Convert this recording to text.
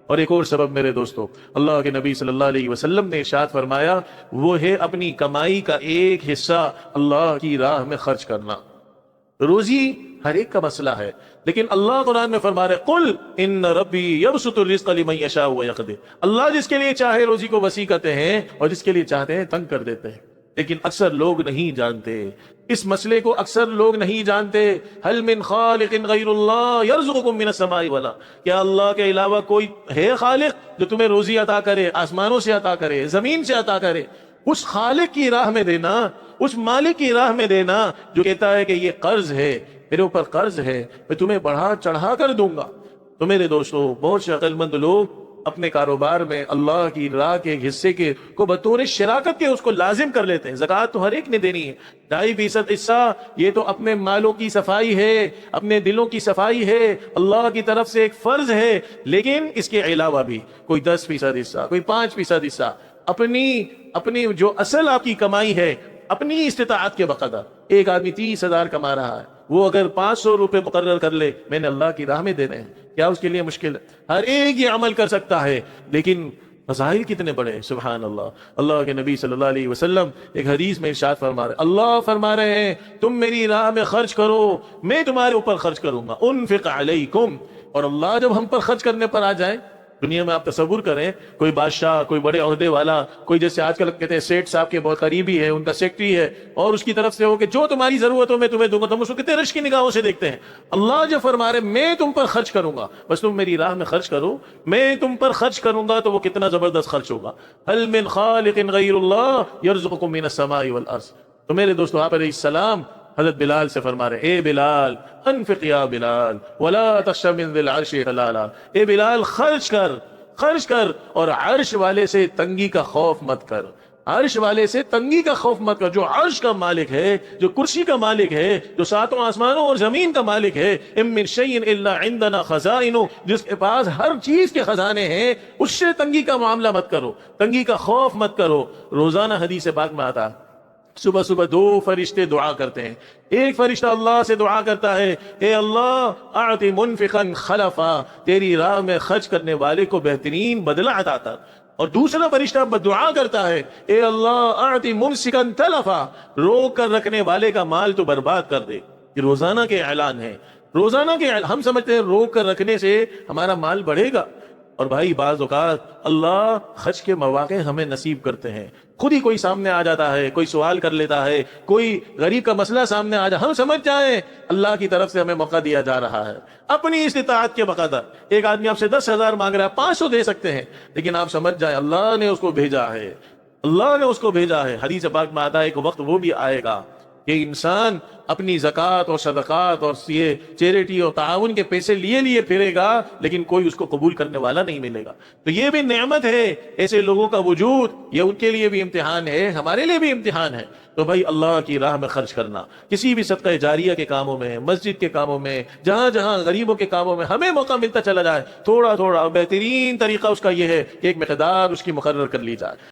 اور ایک اور سبب میرے دوستو، اللہ کے نبی صلی اللہ علیہ وسلم نے ارشاد فرمایا، وہ ہے اپنی کمائی کا ایک حصہ اللہ کی راہ میں خرچ کرنا۔ روزی ہر ایک کا مسئلہ ہے، لیکن اللہ قرآن میں فرما رہے قل ان ربی یبسط الرزق لمن یشاء ویقدر، اللہ جس کے لیے چاہے روزی کو وسیع کرتے ہیں اور جس کے لیے چاہتے ہیں تنگ کر دیتے ہیں۔ لیکن اکثر لوگ نہیں جانتے اس مسئلے کو، اکثر لوگ نہیں جانتے۔ هل من خالق غیر اللہ یرزقکم من السماء والارض، کیا اللہ کے علاوہ کوئی ہے خالق جو تمہیں روزی عطا کرے، آسمانوں سے عطا کرے، زمین سے عطا کرے؟ اس خالق کی راہ میں دینا، اس مالک کی راہ میں دینا جو کہتا ہے کہ یہ قرض ہے، میرے اوپر قرض ہے، میں تمہیں بڑھا چڑھا کر دوں گا۔ تو میرے دوستو، بہت سے عقل مند لوگ اپنے کاروبار میں اللہ کی راہ کے ایک حصے کو بطور شراکت کے اس کو لازم کر لیتے ہیں۔ زکوٰۃ تو ہر ایک نے دینی ہے، 2.5% حصہ، یہ تو اپنے مالوں کی صفائی ہے، اپنے دلوں کی صفائی ہے، اللہ کی طرف سے ایک فرض ہے۔ لیکن اس کے علاوہ بھی کوئی 10% حصہ، کوئی 5% حصہ، اپنی جو اصل آپ کی کمائی ہے، اپنی استطاعت کے بقدر۔ ایک آدمی 30,000 کما رہا ہے، وہ اگر 500 روپے مقرر کر لے، میں نے اللہ کی راہ میں دینے ہیں، کیا اس کے لیے مشکل ہے؟ ہر ایک یہ عمل کر سکتا ہے، لیکن فضائل کتنے بڑے ہیں، سبحان اللہ۔ اللہ کے نبی صلی اللہ علیہ وسلم ایک حدیث میں ارشاد فرما رہے، اللہ فرما رہے ہیں تم میری راہ میں خرچ کرو، میں تمہارے اوپر خرچ کروں گا، انفق علیکم۔ اور اللہ جب ہم پر خرچ کرنے پر آ جائے، دنیا میں آپ تصور کریں کوئی بادشاہ، کوئی بڑے عہدے والا، کوئی جیسے آج کل کہتے ہیں سیٹ صاحب کے بہت قریبی ہے، ان کا سیکٹری ہے، اور اس کی طرف سے ہو کہ جو تمہاری ضرورت ہو میں تمہیں دوں گا، تم اس کو کتنے رشک کی نگاہوں سے دیکھتے ہیں۔ اللہ جو فرما رہے میں تم پر خرچ کروں گا، بس تم میری راہ میں خرچ کرو، میں تم پر خرچ کروں گا، تو وہ کتنا زبردست خرچ ہوگا۔ هل من خالق غیر اللہ یرزقکم من السماء والارض۔ تو میرے دوستو، آپ علیہ السلام حضرت بلال سے فرما رہے، اے بلال انفق یا بلال ولا تخش من ذی العرش خلالا، اے بلال خرچ کر اور عرش والے سے تنگی کا خوف مت کر، عرش والے سے تنگی کا خوف مت کر۔ جو عرش کا مالک ہے، جو کرسی کا مالک ہے، جو ساتوں آسمانوں اور زمین کا مالک ہے، ام من شیء الا عندنا خزائنہ، جس کے پاس ہر چیز کے خزانے ہیں، اس سے تنگی کا معاملہ مت کرو، تنگی کا خوف مت کرو۔ روزانہ حدیث پاک میں آتا، صبح صبح 2 فرشتے دعا کرتے ہیں۔ ایک فرشتہ اللہ سے دعا کرتا ہے، اے اللہ اعط منفقا خلفا، تیری راہ میں خرچ کرنے والے کو بہترین بدلہ عطا کر۔ اور دوسرا فرشتہ دعا کرتا ہے، اے اللہ اعط ممسکا تلفا، روک کر رکھنے والے کا مال تو برباد کر دے۔ یہ روزانہ کے اعلان ہے، روزانہ کے ہم سمجھتے ہیں روک کر رکھنے سے ہمارا مال بڑھے گا، اور بھائی بعض اوقات اللہ خرچ کے مواقع ہمیں نصیب کرتے ہیں، خود ہی کوئی سامنے آ جاتا ہے، کوئی سوال کر لیتا ہے، کوئی غریب کا مسئلہ سامنے آ جائے، ہم سمجھ جائیں اللہ کی طرف سے ہمیں موقع دیا جا رہا ہے اپنی استطاعت کے بقدر۔ ایک آدمی آپ سے 10,000 مانگ رہا ہے، 500 دے سکتے ہیں، لیکن آپ سمجھ جائیں اللہ نے اس کو بھیجا ہے، اللہ نے اس کو بھیجا ہے۔ حدیث پاک میں آتا ہے ایک وقت وہ بھی آئے گا کہ انسان اپنی زکوٰۃ اور صدقات اور یہ چیریٹی اور تعاون کے پیسے لیے پھرے گا، لیکن کوئی اس کو قبول کرنے والا نہیں ملے گا۔ تو یہ بھی نعمت ہے، ایسے لوگوں کا وجود، یہ ان کے لیے بھی امتحان ہے، ہمارے لیے بھی امتحان ہے۔ تو بھائی اللہ کی راہ میں خرچ کرنا، کسی بھی صدقہ جاریہ کے کاموں میں، مسجد کے کاموں میں، جہاں جہاں غریبوں کے کاموں میں ہمیں موقع ملتا چلا جائے، تھوڑا تھوڑا، بہترین طریقہ اس کا یہ ہے کہ ایک مقدار اس کی مقرر کر لی جائے۔